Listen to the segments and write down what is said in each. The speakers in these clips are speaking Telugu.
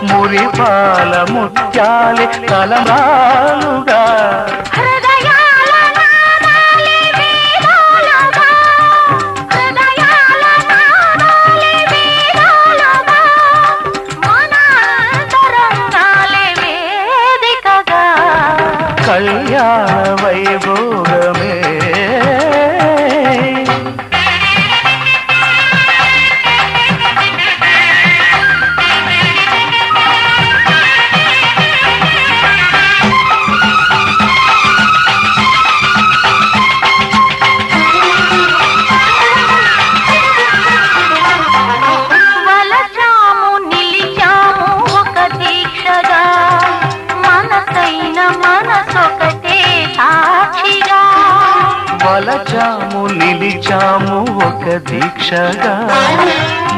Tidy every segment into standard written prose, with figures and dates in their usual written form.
మురిపాల ముత్యాలే తలరాలుగా కళ్యాణ వైభోగమే వలచాము నిలిచాము ఒక దీక్షగా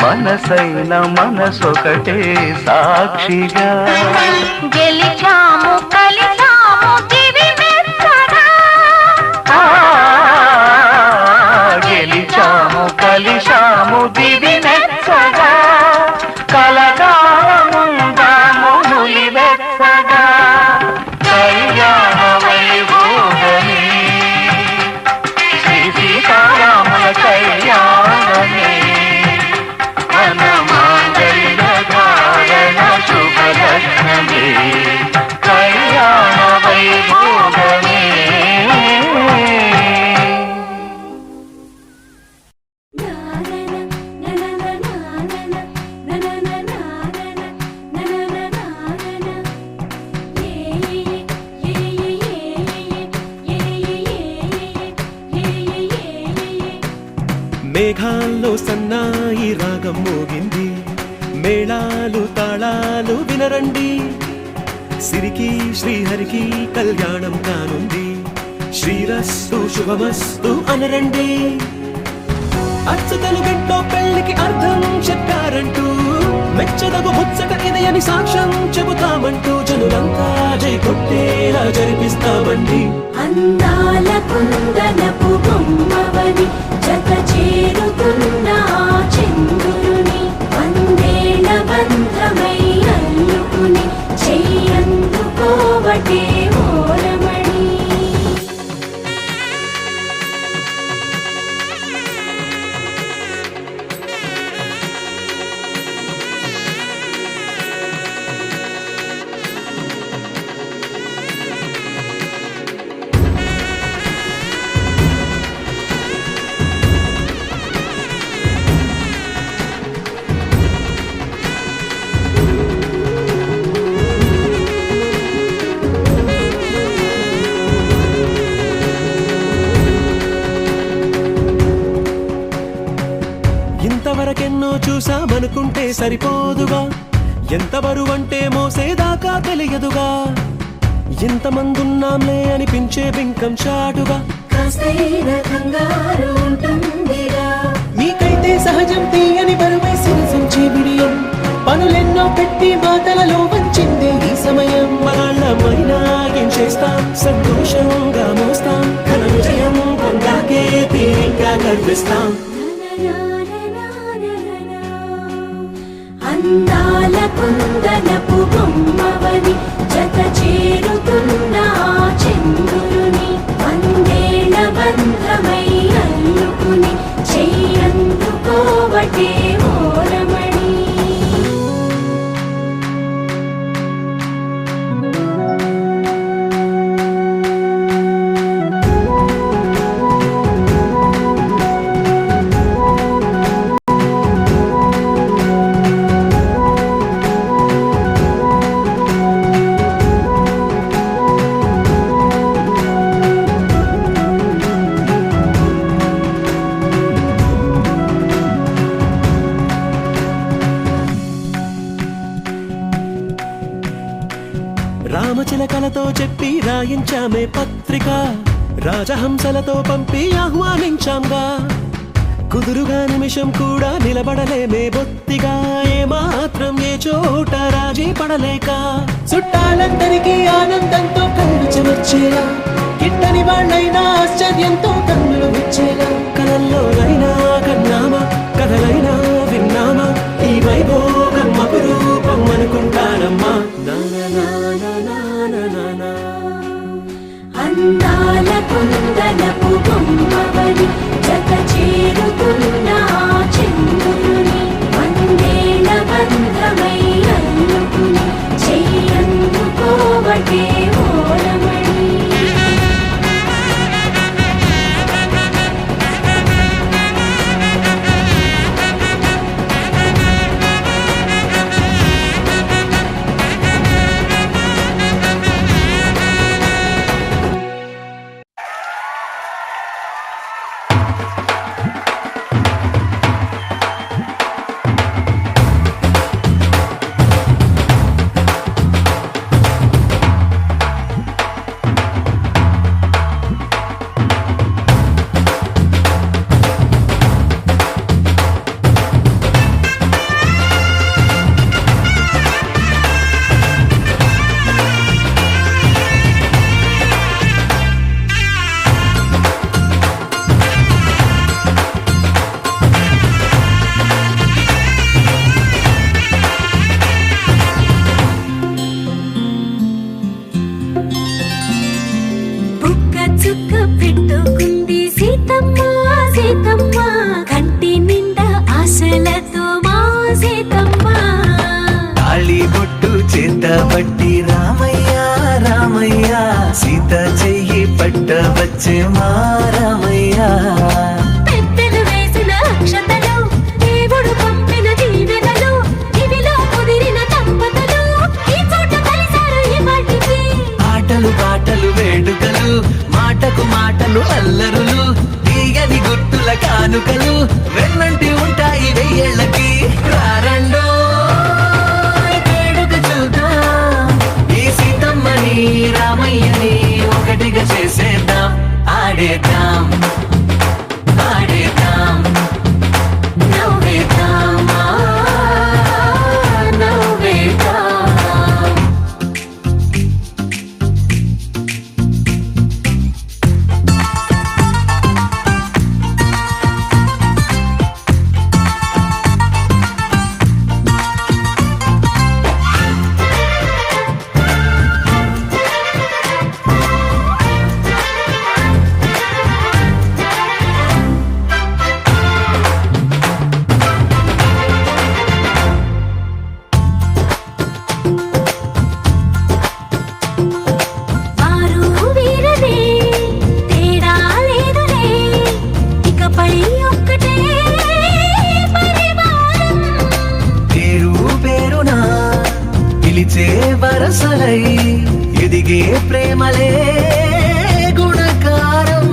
మనసైన మనసొకటే సాక్షిగా గెలిచాము కలిచాము దివి మెచ్చగా గెలిచాము కలిశాము దివి మెచ్చగా కలగాముందాము నులి వెచ్చగా కళ్యాణ వైభోగమే సీతారాముల కళ్యాణమే మన మాంగళ్య ధారణ శుభలగ్నమే కళ్యాణ వైభోగమే మేఘాల్లో సన్నాయి రాగం మోగింది మేళాలు తాళాలు వినరండి సిరికి శ్రీహరికి కళ్యాణం కానుంది శ్రీరస్తు శుభమస్తు అనరండి అచ్చతలు గంటో పెళ్లికి అర్థం చెప్పారంటూ మెచ్చదగు ముచ్చట ఇది అని సాక్ష్యం చెబుతామంటూ జనులంతా జై కొట్టేలా జరిపిస్తామండి అందాల కుందనపు బొమ్మవని జత చేరుతున్న చంద్రుని వందేల బంధమై అల్లుకుని చెయ్యందుకోవటే ఓరమణి ఇంతవరకెన్నో చూసామనుకుంటే సరిపోదుగా ఎంత బరువంటే మోసేదాకా తెలియదుగా ఇంతమందున్నాంలే అనిపించే బింకం చాటుగా మీకైతే సహజం తీయని బరువై సిరసించే బిడియం పనులెన్నో పెట్టి మాటలలో వంచిందే ఈ సమయం మనాళ్ళమైనా ఏం చేస్తాం సంతోషంగా మోస్తాం ఘన విజయం పొందాకే తీరిగ్గా కనిపిస్తాం అందాల కుందనపు బొమ్మవని జత చేరుతున్న చంద్రుని వందేల బంధమై అల్లుకుని చెయ్యందుకోవటే ఓరమణి రామచిలకలతో చెప్పి రాయించామే పత్రిక రాజహంసలతో పంపి ఆహ్వానించాంగా కుదురుగా నిమిషం కూడా నిలబడలేమే బొత్తిగా ఏమాత్రం ఏ చోట రాజీ పడలేక చుట్టాలందరికీ ఆనందంతో కళ్ళు చెమర్చేలా గిట్టని వాళ్ళైనా ఆశ్చర్యంతో కన్నులు విచ్చేలా కలల్లోనైనా కన్నామా కథలైనా విన్నామా ఈ వైభోగం మాకు తాళి బొట్టు చేత పట్టి రామయ్య రామయ్య సీత చెయ్యి పట్ట వచ్చే మా రామయ్య పెద్దలు వేసిన అక్షతలు దేవుడు పంపిన దీవెనలు ఇవిలో కుదిరిన దంపతులు ఈ చోట కలిసారు ఈ వాటికి ఆటలు పాటలు వేడుకలు మాటకు మాటలు అల్లరులు తీయని గుర్తుల కానుకలు వెన్నంటి ఉంటాయి వెయ్యేళ్ళకి రారండో వేడుక చూద్దాం ఈ సీతమ్మని రామయ్యని ఒకటిగా చేసేద్దాం ఆడేద్దాం ఆడేద్దాం నవ్వేద్దాం నవ్వేద్దాం వారు వీరనే తేడా లేదులే ఇకపై ఒక్కటే పరివారం పేరు పేరున పిలిచే వరసలై ఎదిగే ప్రేమలే గుణకారం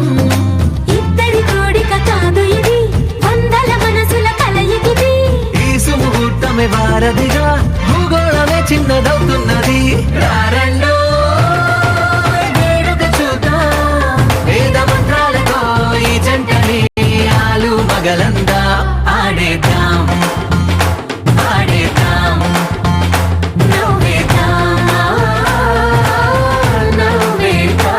ఇద్దరి కోడిక కాదు ఇది వందల మనసుల కలయికిది ఈ సుముహూర్తమే వారధిగా భూగోళమే చిన్నదవుతున్నది రారండో వేడుక చూద్దాం వేద మంత్రాలతో ఈ జంటని ఆలు మగలందా ఆడేద్దాం ఆడేద్దాం నవ్వేద్దాం నవ్వేద్దాం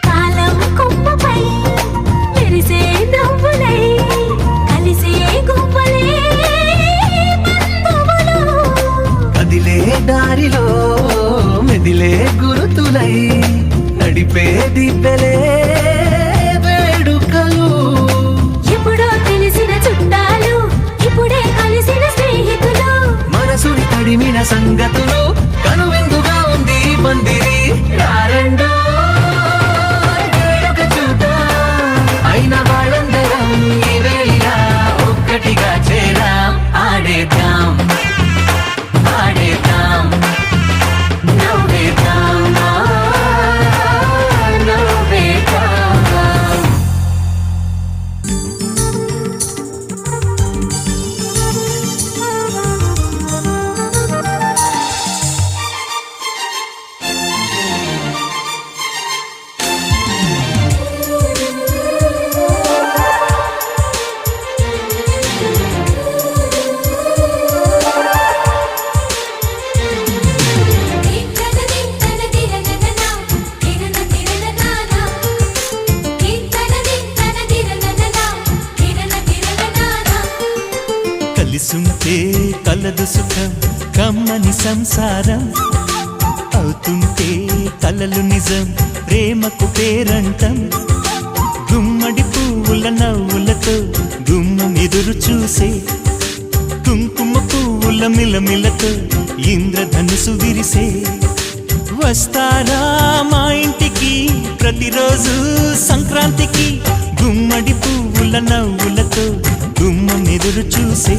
కాలం కొమ్మపై మెరిసే నవ్వులై కలిసే గువ్వలే బంధువులు కదిలే దారిలో మెదిలే గురుతులై నడిపే దిబ్బెలే వేడుకలు ఎప్పుడో తెలిసిన చుట్టాలు ఇప్పుడే కలిసిన స్నేహితులు మనసుని తడిమిన సంగతులు కనువిందుగా ఉంది ఈ పందిరి రారండో వేడుక చూద్దాం అయిన వాళ్ళందరం ఈ వేళ ఒక్కటిగా చేరాం ఆడేద్దాం ఆడేద్దాం నవ్వేద్దాం నవ్వేద్దాం కలిసుంటే కలదు సుఖం కమ్మని సంసారం అవుతుంటే కలలు నిజం ప్రేమకు పేరంటం గుమ్మడి పువ్వుల నవ్వులతో గుమ్మం ఎదురు చూసే కుంకుమ పువ్వుల మిలమిలతో ఇంద్రధనుసు విరిసే వస్తారా మా ఇంటికి ప్రతిరోజు సంక్రాంతికి గుమ్మడి పువ్వుల నవ్వులతో గుమ్మం ఎదురు చూసే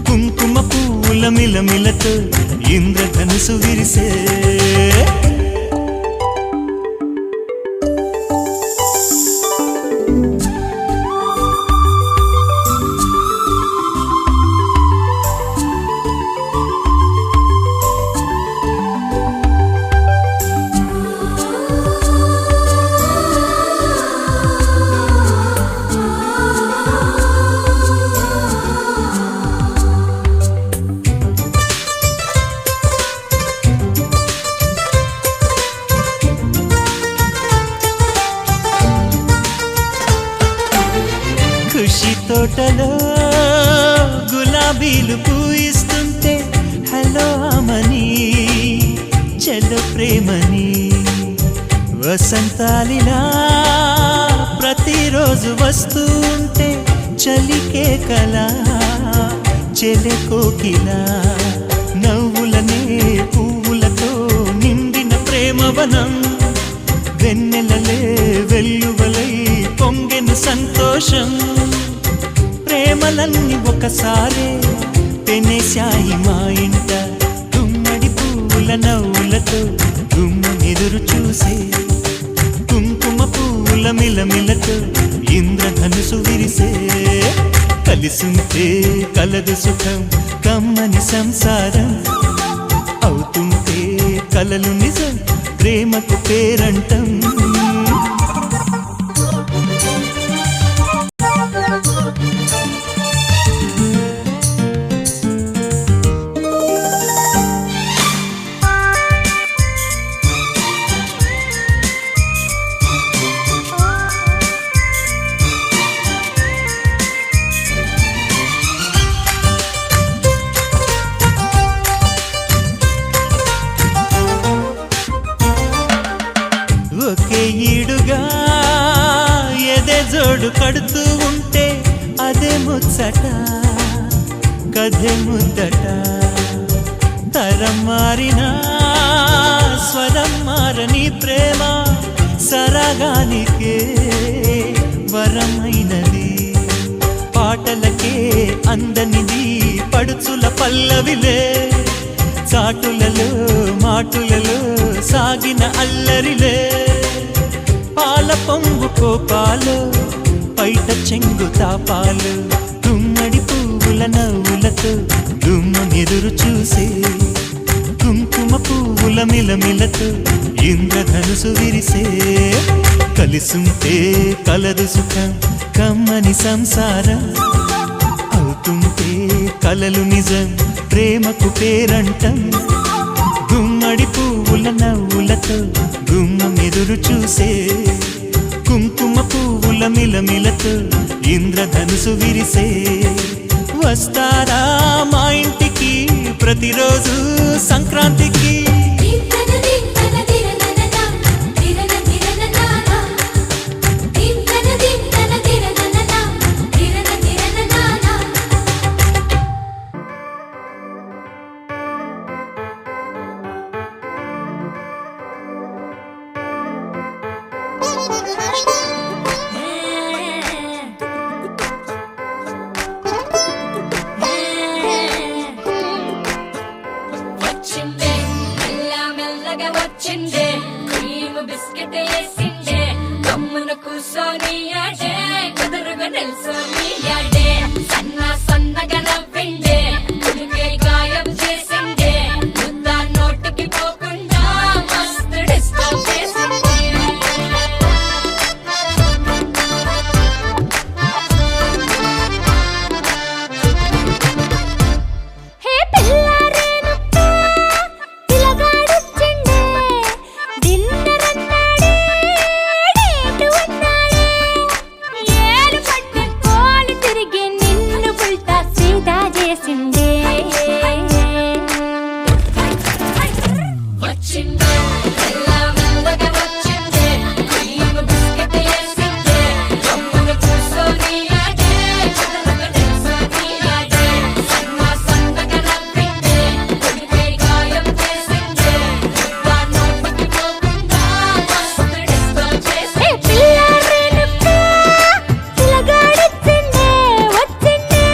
కుంకుమ పువ్వుల మిలమిలతో ఇంద్రధనుసు విరిసే చెల్లు ప్రేమని వసంతాలిలా ప్రతిరోజు వస్తూ ఉంటే చలికే కలా చెలె కోకిలా నవ్వులనే పువ్వులతో నిండిన ప్రేమవనం వెన్నెలలే వెల్లువలై పొంగెను సంతోషం ప్రేమలన్నీ ఒకసారే పెనేశాయి మా ఇంట గుమ్మడి పువ్వుల నవ్వులతో గుమ్మెదురు చూసే కుంకుమ పువ్వుల మిలమిలతో ఇంద్రధనుసు విరిసే కలిసుంటే కలదు సుఖం కమ్మని సంసారం అవుతుంటే కలలు నిజం ప్రేమకు పేరంటం ఒకే ఈడుగా ఎదే జోడు కడుతూ ఉంటే అదే ముచ్చట కథే ముద్దట తరం మారినా స్వరం మారని ప్రేమ సరగానికే వరమైనది పాటలకే అందనిది పడుచుల పల్లవిలే చాటులలో మాటులలో సాగిన అల్లరిలే పాల పొంగు కోపాలు పైట చెంగు తాపాలు గుమ్మడి పువ్వుల నవ్వులతో గుమ్మెదురు చూసే కుంకుమ పువ్వుల మిలమిలతో ఇంద్రధనుసు విరిసే కలిసుంటే కలదు సుఖం కమ్మని సంసారం అవుతుంటే కలలు నిజం ప్రేమకు పేరంటం గుమ్మడి పువ్వుల నవ్వులతో గుమ్మెదురు చూసే కుంకుమ పువ్వుల మిలమిలతో ఇంద్రధనుసు విరిసే వస్తారా మా ఇంటికి ప్రతిరోజు సంక్రాంతికి వచ్చిందే మెల్ల మెల్లగా వచ్చిందే క్రీమ్ బిస్కెట్ వేసిందే గమ్మున కూసోని ఆడే కుదురుగా నిల్సోని ఆడే సన్న సన్నగా నవ్విందే కుడికే గాయం చేసిందే ముద్ద నోటికి పోకుండా మస్తు డిస్టర్బ్ చేసిందే హే పిల్లారేనప్ప పిలగాడొచ్చిండే డిన్నర్ అన్నాడే డేటు అన్నాడే ఏలు పట్టి కోలు తిరిగి నిన్ను పుల్టా సీదా చేసిందే వచ్చిందే మెల్ల మెల్లగా వచ్చిందే క్రీమ్ బిస్కెట్ వేసిందే గమ్మున కూసోని ఆడే కుదురుగా నిల్సోని ఆడే సన్న సన్నగా నవ్విందే కుడికే గాయం చేసిందే ముద్ద నోటికి పోకుండా మస్తు డిస్టర్బ్ చేసిందే పిల్లారేనప్ప పిలగాడొచ్చిండే వచ్చిండే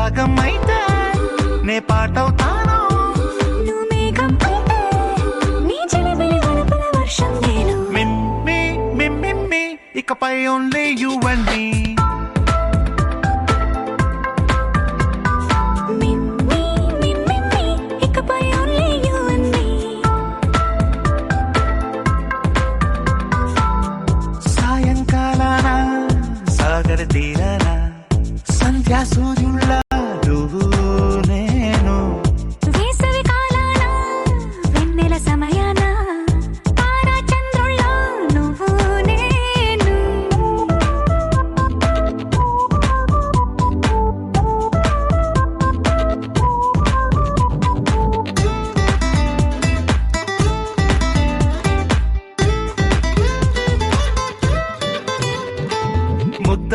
రాగం అయితే నే పాటవుతాను. నువ్వు మేఘం అయితే నీ చిలిపిలి వలపుల వర్షం నేను. మిమ్మి మిమ్మి ఇకపై only you and me. Meme meme ఇకపై ఓన్లీ యు అండ్ మీ. సాయంకాలాన సాగర తీరాన సంధ్యా సూర్యుళ్ళ నువ్వు నేను. వేసవి కాలాన వెన్నెల సమయాన తారా చంద్రుల్లో నువ్వు నేను. ముద్ద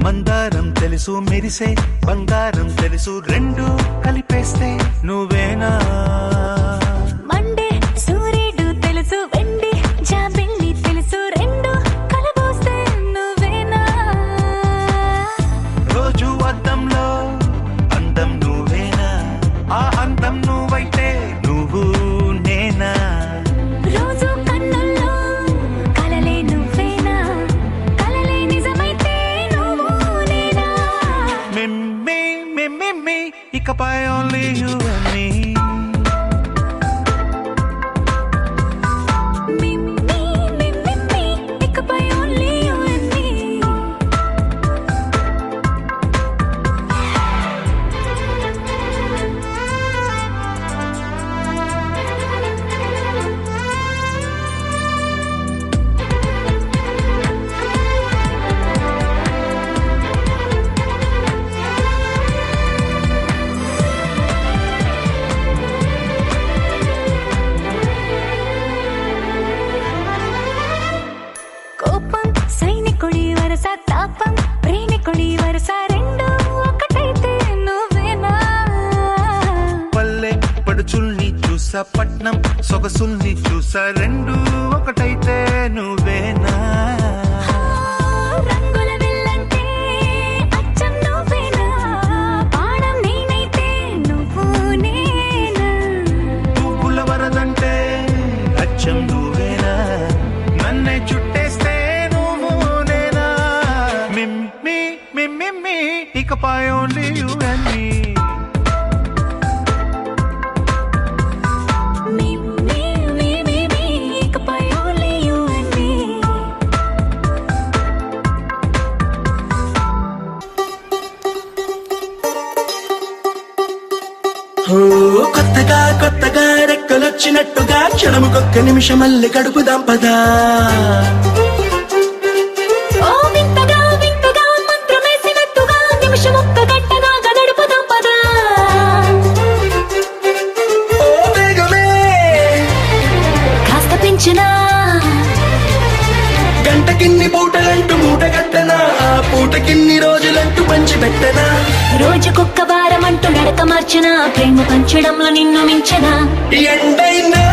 మందారం తెలుసు, మెరిసే బంగారం తెలుసు, రెండు కలిపేస్తే నువ్వేనా. మండే సూర్యుడు తెలుసు, వెండి జాబిల్లి తెలుసు, రెండు కలబోస్తే నువ్వేనా. రోజు అద్దంలో అందం నువ్వేనా, ఆ అందం నువ్వైతే నువ్వు నేనా. రోజు కన్నుల్లో కలలే నువ్వేనా, కలలే నిజమైతే నువ్వు నేనా. మిమ్మి మిమ్మి ఇకపై only you and me. Meme meme ఇకపై ఓన్లీ యు అండ్ మీ. కోపం సైనికుడి వరస, తాపం ప్రేమికుడి వరస, రెండు ఒకటైతే నువ్వేనా. పల్లె పడుచుల్ని చూసా, పట్నం సొగసుల్ని చూసా, రెండు ఒకటైతే నువ్వేనా. రంగుల విల్లంటే అచ్చం నువ్వేనా, పాడం నేనైతే నువ్వు నేనా. పువ్వుల వరదంటే అచ్చం నువ్వేనా, నన్నే చుట్టేస్తే నువ్వు నేనా. మిమ్మి మిమ్మి ఇకపై only you and me. Meme meme ఇకపై ఓన్లీ యు అండ్ మీ. ఓ కొత్తగా కొత్తగా రెక్కలొచ్చినట్టుగా క్షణముకొక్క నిమిషమల్లి గడుపుదాం పదా. ఓ వింతగా వింతగా మంత్రమేసినట్టుగా నిమిషమొక్క గంటగా గడుపుదాం పదా. ఓ వేగమే కాస్త పెంచినా గంటకిన్ని పూటలంటూ మూటగట్టనా, ఆ పూటకిన్ని రోజులంటూ పంచిపెట్టనా. రోజుకొక్క వారం అంటూ నడక మార్చిన, ప్రేమ పంచడంలో నిన్ను మించనా. ఎండైనా